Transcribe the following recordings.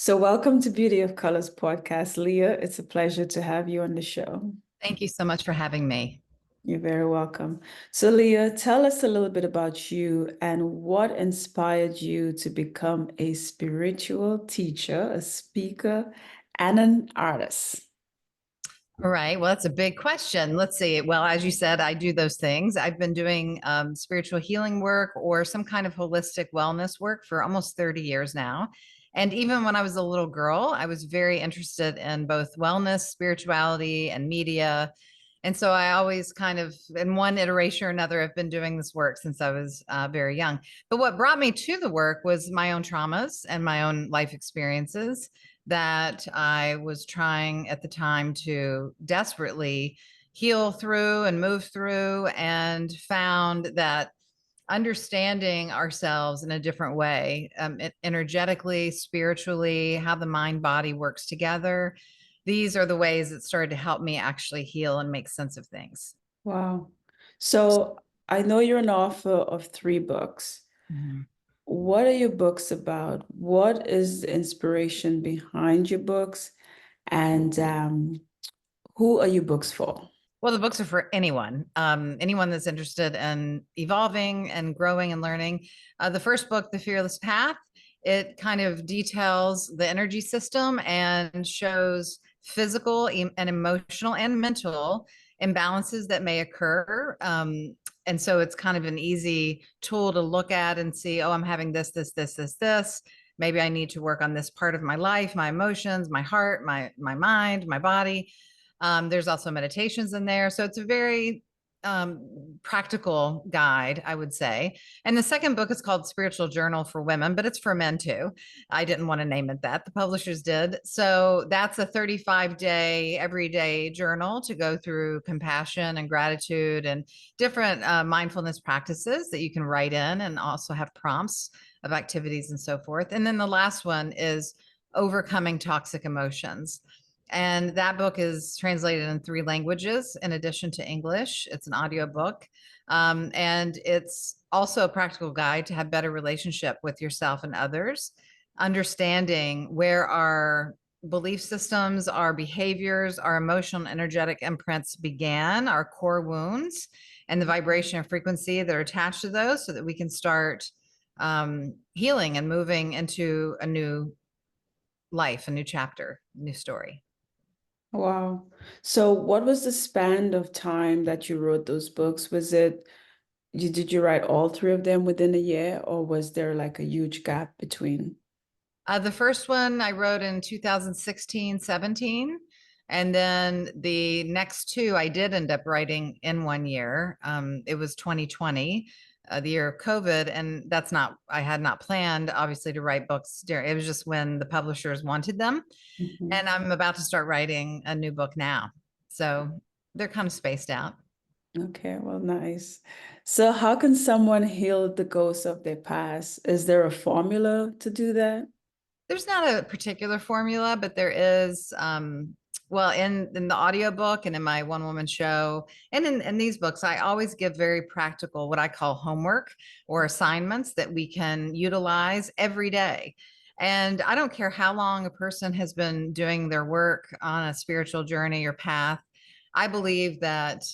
So, welcome to Beauty of Colors podcast, Leah. It's a pleasure to have you on the show. Thank you so much for having me. You're very welcome. So, Leah, tell us a little bit about you and what inspired you to become a spiritual teacher, a speaker, and an artist. All right. Well, that's a big question. Let's see. Well, as you said, I do those things. I've been doing spiritual healing work or some kind of holistic wellness work for almost 30 years now. And even when I was a little girl, I was very interested in both wellness, spirituality, and media. And so I always kind of, in one iteration or another, have been doing this work since I was very young. But what brought me to the work was my own traumas and my own life experiences that I was trying at the time to desperately heal through and move through, and found that understanding ourselves in a different way, energetically, spiritually, how the mind body works together. These are the ways that started to help me actually heal and make sense of things. Wow. So, I know you're an author of three books. Mhm. What are your books about? What is the inspiration behind your books? And who are your books for? Well, the books are for anyone that's interested in evolving and growing and learning. The first book, The Fearless Path, it kind of details the energy system and shows physical and emotional and mental imbalances that may occur. And so it's kind of an easy tool to look at and see, oh, I'm having this. Maybe I need to work on this part of my life, my emotions, my heart, my mind, my body. There's also meditations in there. So it's a very practical guide, I would say. And the second book is called Spiritual Journal for Women, but it's for men too. I didn't want to name it that. The publishers did. So that's a 35-day, everyday journal to go through compassion and gratitude and different mindfulness practices that you can write in, and also have prompts of activities and so forth. And then the last one is Overcoming Toxic Emotions. And that book is translated in three languages in addition to English. It's an audiobook. And it's also a practical guide to have better relationship with yourself and others, understanding where our belief systems, our behaviors, our emotional and energetic imprints began, our core wounds, and the vibration and frequency that are attached to those, so that we can start healing and moving into a new life, a new chapter, new story. Wow. So what was the span of time that you wrote those books? Was it did you write all three of them within a year, or was there like a huge gap between? The first one I wrote in 2016, 17. And then the next two I did end up writing in 1 year. It was 2020, the year of COVID. And I had not planned, obviously, to write books during, it was just when the publishers wanted them. Mhm. And I'm about to start writing a new book now. So they're kind of spaced out. Okay, well, nice. So how can someone heal the ghosts of their past? Is there a formula to do that? There's not a particular formula, but there is, well, in the audiobook and in my one woman show and in these books, I always give very practical, what I call homework or assignments that we can utilize every day. And I don't care how long a person has been doing their work on a spiritual journey or path. I believe that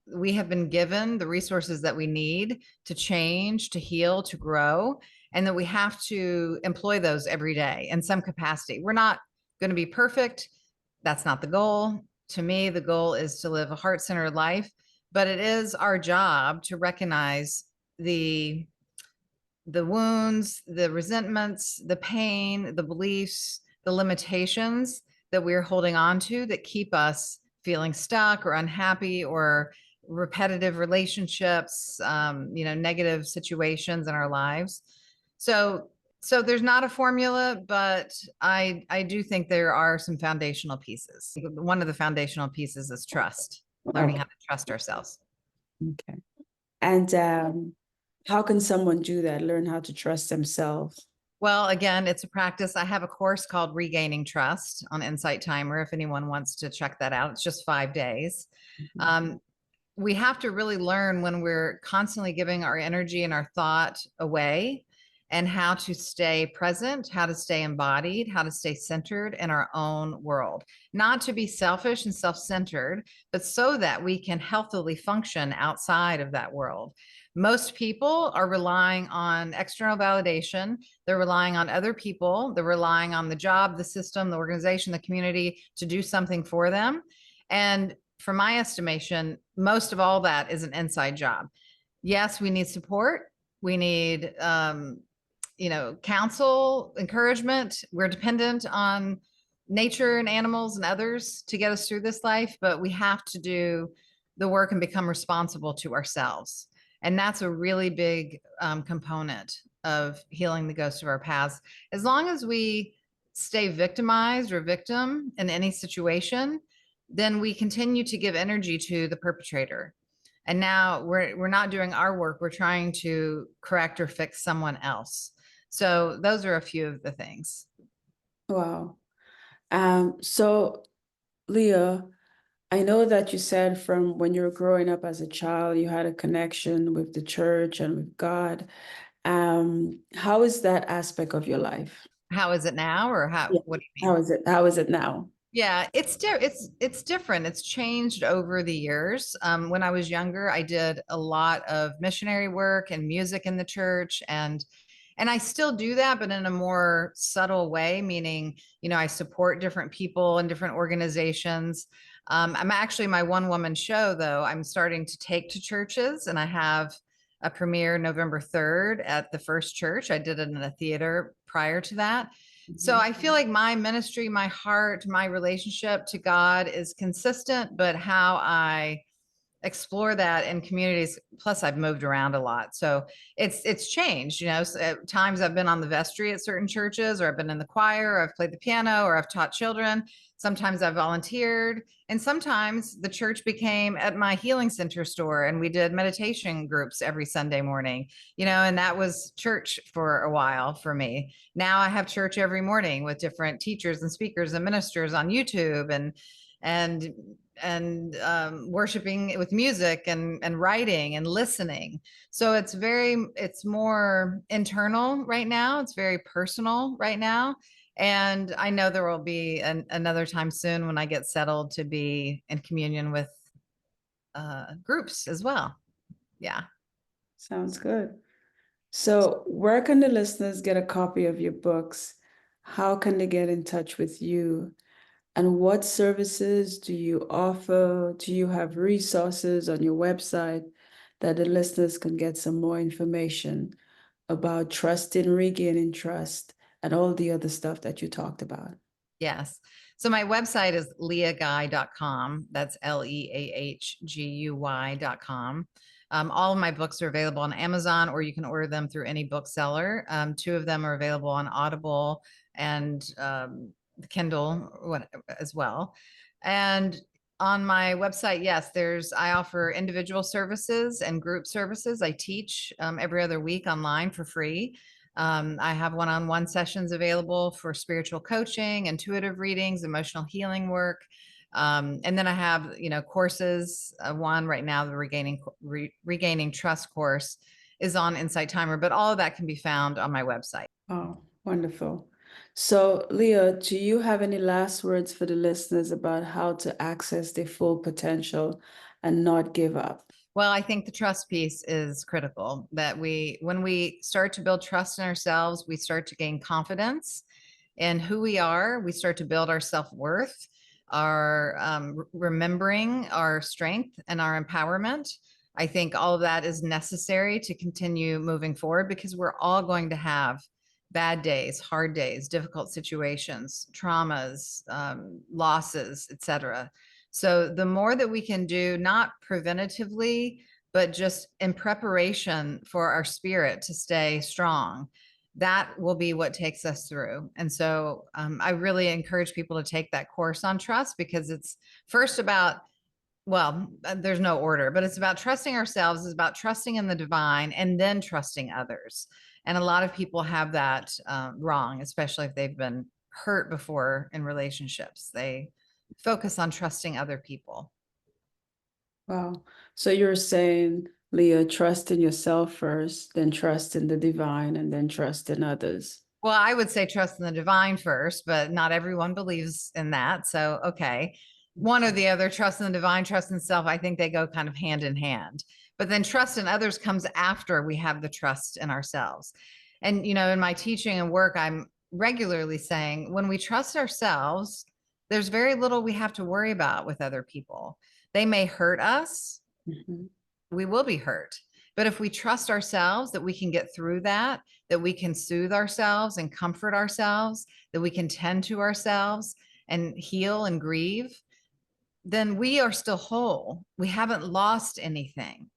we have been given the resources that we need to change, to heal, to grow, and that we have to employ those every day in some capacity. We're not going to be perfect. That's not the goal. To me, the goal is to live a heart-centered life, but it is our job to recognize the the wounds, the resentments, the pain, the beliefs, the limitations that we're holding on to that keep us feeling stuck or unhappy, or repetitive relationships, negative situations in our lives. So, so there's not a formula, but I do think there are some foundational pieces. One of the foundational pieces is trust, learning Okay. how to trust ourselves. Okay. And how can someone do that? Learn how to trust themselves. Well, again, it's a practice. I have a course called Regaining Trust on Insight Timer if anyone wants to check that out. It's just 5 days. Mhm. Um, we have to really learn when we're constantly giving our energy and our thought away, and how to stay present, how to stay embodied, how to stay centered in our own world, not to be selfish and self centered, but so that we can healthily function outside of that world. Most people are relying on external validation. They're relying on other people. They're relying on the job, the system, the organization, the community to do something for them. And from my estimation, most of all that is an inside job. Yes, we need support. We need, counsel, encouragement. We're dependent on nature and animals and others to get us through this life, but we have to do the work and become responsible to ourselves. And that's a really big component of healing the ghosts of our past. As long as we stay victimized or victim in any situation, then we continue to give energy to the perpetrator. And now we're not doing our work. We're trying to correct or fix someone else. So those are a few of the things. Wow. So Leah, I know that you said from when you were growing up as a child, you had a connection with the church and with God. How is that aspect of your life? How is it now, or Yeah. what do you How mean? is it? How is it now? Yeah, it's different. It's changed over the years. When I was younger, I did a lot of missionary work and music in the church, and I still do that, but in a more subtle way, meaning, I support different people and different organizations. I'm actually, my one woman show, though, I'm starting to take to churches, and I have a premiere November 3rd at the First Church. I did it in a theater prior to that. So Mhm. I feel like my ministry, my heart, my relationship to God is consistent, but how I explore that in communities. Plus, I've moved around a lot, so it's changed. At times I've been on the vestry at certain churches, or I've been in the choir, or I've played the piano, or I've taught children. Sometimes I volunteered, and sometimes the church became at my healing center store, and we did meditation groups every Sunday morning. And that was church for a while for me. Now I have church every morning with different teachers and speakers and ministers on YouTube, and worshiping with music and writing and listening. So it's more internal right now. It's very personal right now. And I know there will be another time soon when I get settled to be in communion with groups as well. Yeah. Sounds good. So, where can the listeners get a copy of your books? How can they get in touch with you? And what services do you offer? Do you have resources on your website that the listeners can get some more information about trusting, regaining trust, and all the other stuff that you talked about? Yes. So my website is leahguy.com. That's leahguy.com. All of my books are available on Amazon, or you can order them through any bookseller. Two of them are available on Audible and Kindle as well. And on my website, yes, I offer individual services and group services. I teach every other week online for free. I have one-on-one sessions available for spiritual coaching, intuitive readings, emotional healing work. And then I have, courses. One right now, the regaining trust course is on Insight Timer, but all of that can be found on my website. Oh, wonderful. So, Leah, do you have any last words for the listeners about how to access their full potential and not give up? Well, I think the trust piece is critical, that when we start to build trust in ourselves, we start to gain confidence in who we are. We start to build our self-worth, our remembering our strength and our empowerment. I think all of that is necessary to continue moving forward, because we're all going to have bad days, hard days, difficult situations, traumas, losses, etc. So the more that we can do, not preventatively, but just in preparation for our spirit to stay strong, that will be what takes us through. And so I really encourage people to take that course on trust, because it's first about, well, there's no order, but it's about trusting ourselves, it's about trusting in the divine, and then trusting others. And a lot of people have that wrong, especially if they've been hurt before in relationships. They focus on trusting other people. Wow. So you're saying Leah, trust in yourself first, then trust in the divine, and then trust in others. Well, I would say trust in the divine first, but not everyone believes in that. So, okay. One or the other, trust in the divine, trust in self, I think they go kind of hand in hand. But then trust in others comes after we have the trust in ourselves. And, in my teaching and work, I'm regularly saying when we trust ourselves, there's very little we have to worry about with other people. They may hurt us, Mhm. we will be hurt. But if we trust ourselves that we can get through that, that we can soothe ourselves and comfort ourselves, that we can tend to ourselves and heal and grieve, then we are still whole. We haven't lost anything.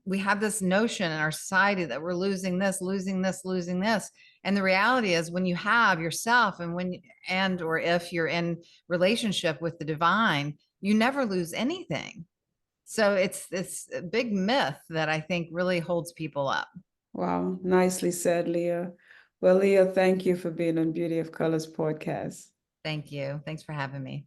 We have this notion in our society that we're losing this, losing this, losing this. And the reality is when you have yourself or if you're in relationship with the divine, you never lose anything. So it's this big myth that I think really holds people up. Wow, nicely said, Leah. Well, Leah, thank you for being on Beauty of Colors podcast. Thank you. Thanks for having me.